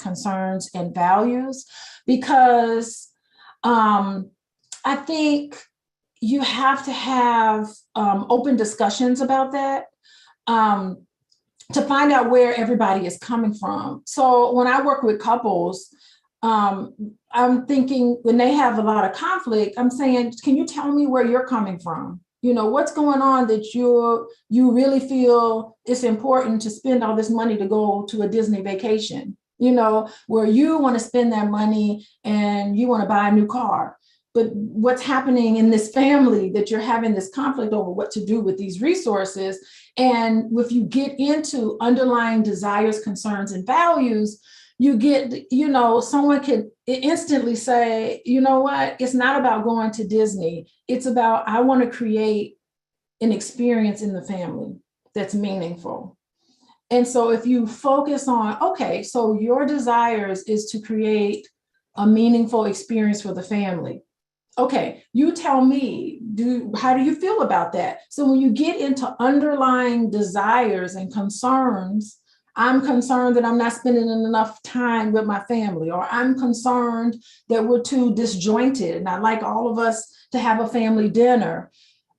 concerns, and values, because I think you have to have open discussions about that to find out where everybody is coming from. So when I work with couples, I'm thinking when they have a lot of conflict, I'm saying, can you tell me where you're coming from? You know, what's going on that you really feel it's important to spend all this money to go to a Disney vacation, you know, where you want to spend that money and you want to buy a new car. But what's happening in this family that you're having this conflict over what to do with these resources. And if you get into underlying desires, concerns, and values, you get, you know, someone could instantly say, you know what, it's not about going to Disney. It's about, I want to create an experience in the family that's meaningful. And so if you focus on, okay, so your desires is to create a meaningful experience for the family. Okay, you tell me, how do you feel about that? So when you get into underlying desires and concerns, I'm concerned that I'm not spending enough time with my family, or I'm concerned that we're too disjointed and I'd like all of us to have a family dinner.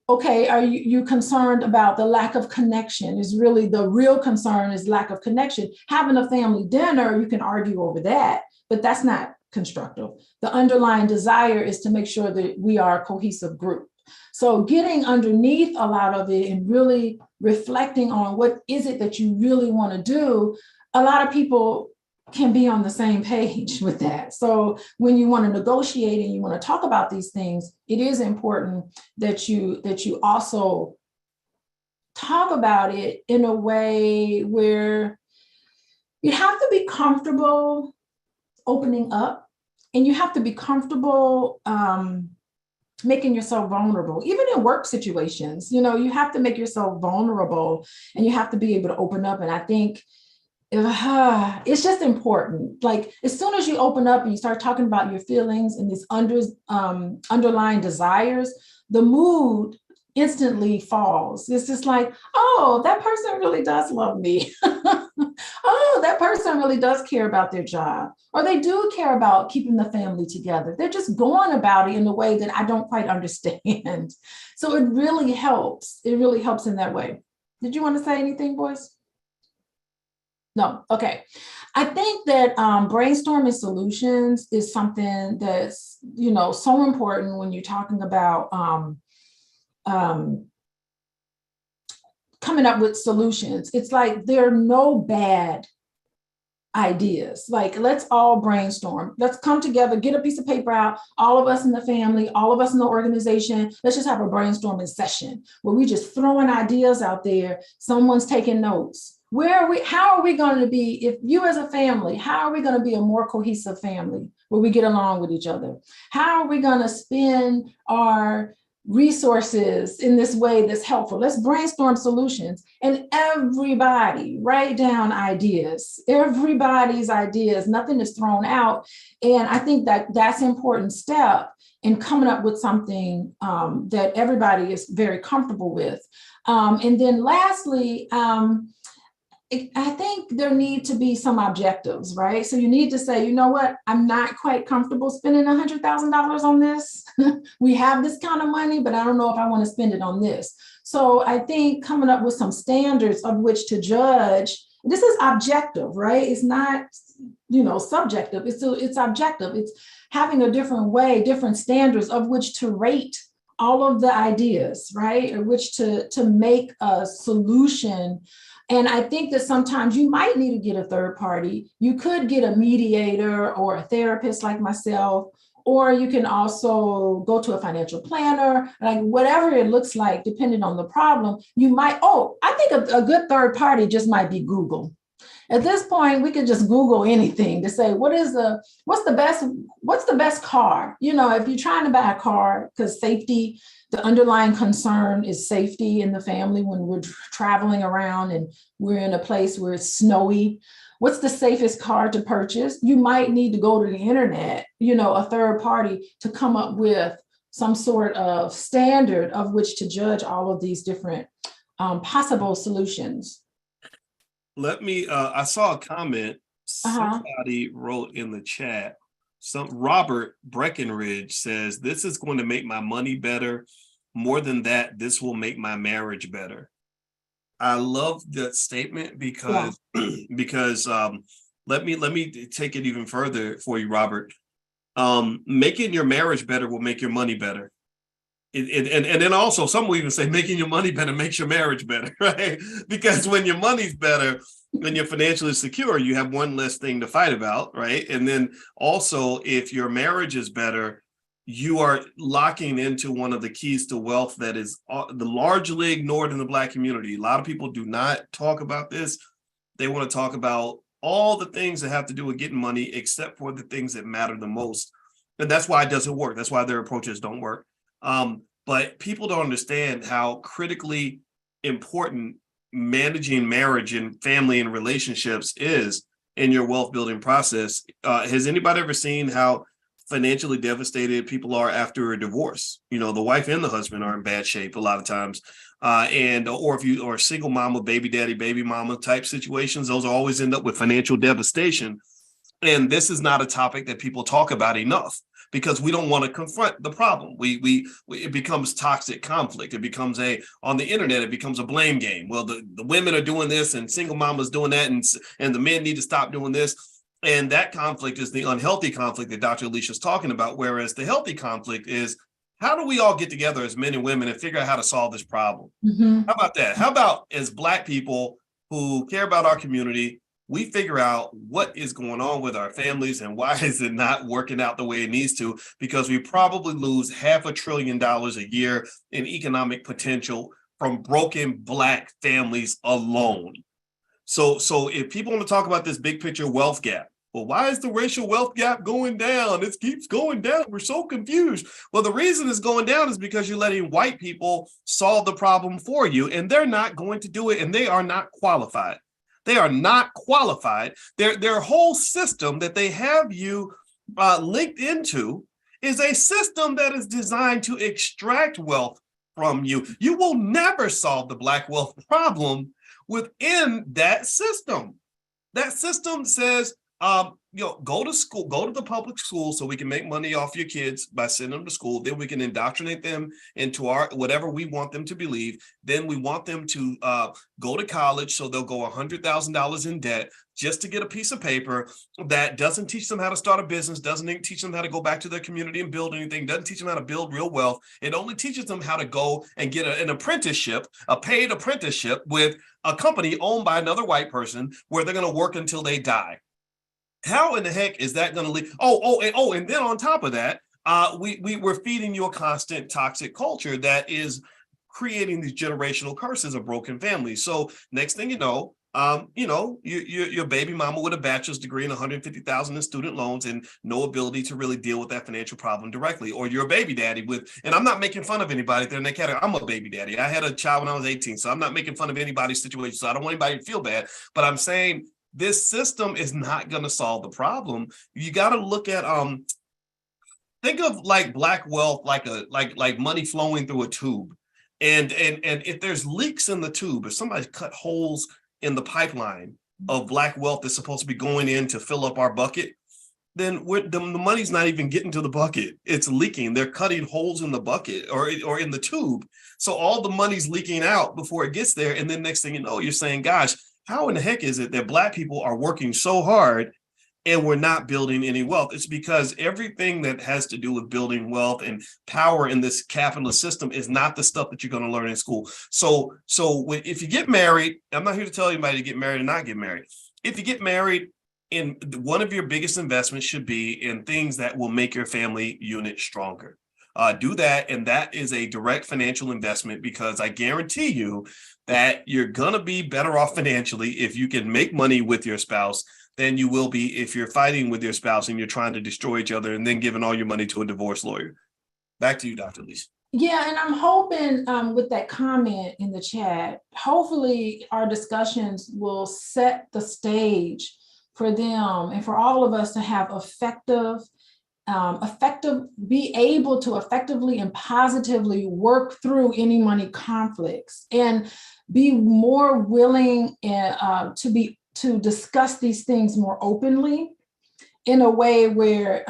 Okay, are you concerned about the lack of connection? Is really the real concern is lack of connection. Having a family dinner, you can argue over that, but that's not constructive. The underlying desire is to make sure that we are a cohesive group. So getting underneath a lot of it and really reflecting on what is it that you really want to do, a lot of people can be on the same page with that. So when you want to negotiate and you want to talk about these things, it is important that you also talk about it in a way where you have to be comfortable opening up, and you have to be comfortable making yourself vulnerable, even in work situations. You know, you have to make yourself vulnerable and you have to be able to open up. And I think it's just important. Like, as soon as you open up and you start talking about your feelings and these underlying desires, the mood instantly falls. It's just like, oh, that person really does love me. Oh, that person really does care about their job, or they do care about keeping the family together. They're just going about it in a way that I don't quite understand. So it really helps. It really helps in that way. Did you want to say anything, Boyce? No. Okay. I think that brainstorming solutions is something that's, you know, so important when you're talking about coming up with solutions. It's like there are no bad ideas. Like, let's all brainstorm. Let's come together, get a piece of paper out, all of us in the family, all of us in the organization. Let's just have a brainstorming session where we just throwing ideas out there. Someone's taking notes. How are we going to be, if you as a family, how are we going to be a more cohesive family where we get along with each other? How are we going to spend our resources in this way that's helpful? Let's brainstorm solutions, and everybody write down ideas, everybody's ideas, nothing is thrown out. And I think that that's an important step in coming up with something that everybody is very comfortable with. And then lastly, I think there need to be some objectives, right? So you need to say, you know what, I'm not quite comfortable spending $100,000 on this. We have this kind of money, but I don't know if I want to spend it on this. So I think coming up with some standards of which to judge, this is objective, right? It's not, you know, subjective. It's objective. It's having a different way, different standards of which to rate all of the ideas, right? Or which to make a solution. And I think that sometimes you might need to get a third party. You could get a mediator or a therapist like myself, or you can also go to a financial planner, like whatever it looks like, depending on the problem. You might, I think a good third party just might be Google. At this point, we could just Google anything to say, what's the best car? You know, if you're trying to buy a car, because safety, the underlying concern is safety in the family when we're traveling around and we're in a place where it's snowy. What's the safest car to purchase? You might need to go to the internet, you know, a third party to come up with some sort of standard of which to judge all of these different possible solutions. I saw a comment Uh-huh. Somebody wrote in the chat, Robert Breckenridge says, this is going to make my money better. More than that, this will make my marriage better. I love that statement Yeah. because because let me take it even further for you, Robert. Making your marriage better will make your money better. And then also some will even say making your money better makes your marriage better, right? Because when your money's better, when you're financially secure, you have one less thing to fight about, right? And then also if your marriage is better, you are locking into one of the keys to wealth that is largely ignored in the Black community. A lot of people do not talk about this. They want to talk about all the things that have to do with getting money, except for the things that matter the most. And that's why it doesn't work. That's why their approaches don't work. But people don't understand how critically important managing marriage and family and relationships is in your wealth building process. Has anybody ever seen how financially devastated people are after a divorce? You know, the wife and the husband are in bad shape a lot of times. Or if you are a single mama, baby daddy, baby mama type situations, those always end up with financial devastation. And this is not a topic that people talk about enough because we don't want to confront the problem. It becomes toxic conflict. It becomes on the internet, it becomes a blame game. Well, the women are doing this and single mamas doing that, and the men need to stop doing this. And that conflict is the unhealthy conflict that Dr. Alicia is talking about. Whereas the healthy conflict is, how do we all get together as men and women and figure out how to solve this problem? Mm-hmm. How about that? How about as Black people who care about our community, we figure out what is going on with our families and why is it not working out the way it needs to? Because we probably lose $500 billion a year in economic potential from broken Black families alone. So if people want to talk about this big picture wealth gap, well, why is the racial wealth gap going down? It keeps going down. We're so confused. Well, the reason it's going down is because you're letting white people solve the problem for you, and they're not going to do it, and they are not qualified. They are not qualified. Their whole system that they have you linked into is a system that is designed to extract wealth from you. You will never solve the Black wealth problem within that system. That system says, go to school, go to the public school so we can make money off your kids by sending them to school. Then we can indoctrinate them into our whatever we want them to believe. Then we want them to go to college so they'll go $100,000 in debt just to get a piece of paper that doesn't teach them how to start a business, doesn't teach them how to go back to their community and build anything, doesn't teach them how to build real wealth. It only teaches them how to go and get an apprenticeship, a paid apprenticeship with a company owned by another white person where they're going to work until they die. How in the heck is that going to lead? And then on top of that, we're feeding you a constant toxic culture that is creating these generational curses of broken families. So next thing you know, your baby mama with a bachelor's degree and $150,000 in student loans and no ability to really deal with that financial problem directly, or you're a baby daddy and I'm not making fun of anybody there in that category. I'm a baby daddy. I had a child when I was 18, so I'm not making fun of anybody's situation. So I don't want anybody to feel bad, but I'm saying this system is not going to solve the problem. You got to look at think of like Black wealth like money flowing through a tube, and if there's leaks in the tube, if somebody cut holes in the pipeline of Black wealth that's supposed to be going in to fill up our bucket, then the money's not even getting to the bucket. It's leaking. They're cutting holes in the bucket or in the tube, so all the money's leaking out before it gets there. And then next thing you know, you're saying, gosh, how in the heck is it that Black people are working so hard and we're not building any wealth? It's because everything that has to do with building wealth and power in this capitalist system is not the stuff that you're going to learn in school. So if you get married, I'm not here to tell anybody to get married or not get married. If you get married, in one of your biggest investments should be in things that will make your family unit stronger. Do that, and that is a direct financial investment, because I guarantee you that you're going to be better off financially if you can make money with your spouse than you will be if you're fighting with your spouse and you're trying to destroy each other and then giving all your money to a divorce lawyer. Back to you, Dr. Alicia. Yeah, and I'm hoping with that comment in the chat, hopefully our discussions will set the stage for them and for all of us to have be able to effectively and positively work through any money conflicts, and be more willing to be to discuss these things more openly in a way where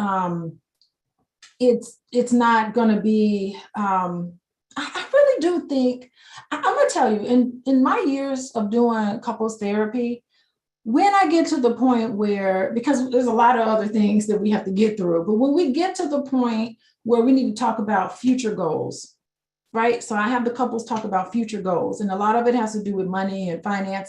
it's not going to be. I really do think I'm going to tell you in my years of doing couples therapy, when I get to the point where, because there's a lot of other things that we have to get through, but when we get to the point where we need to talk about future goals, right? So I have the couples talk about future goals, and a lot of it has to do with money and finance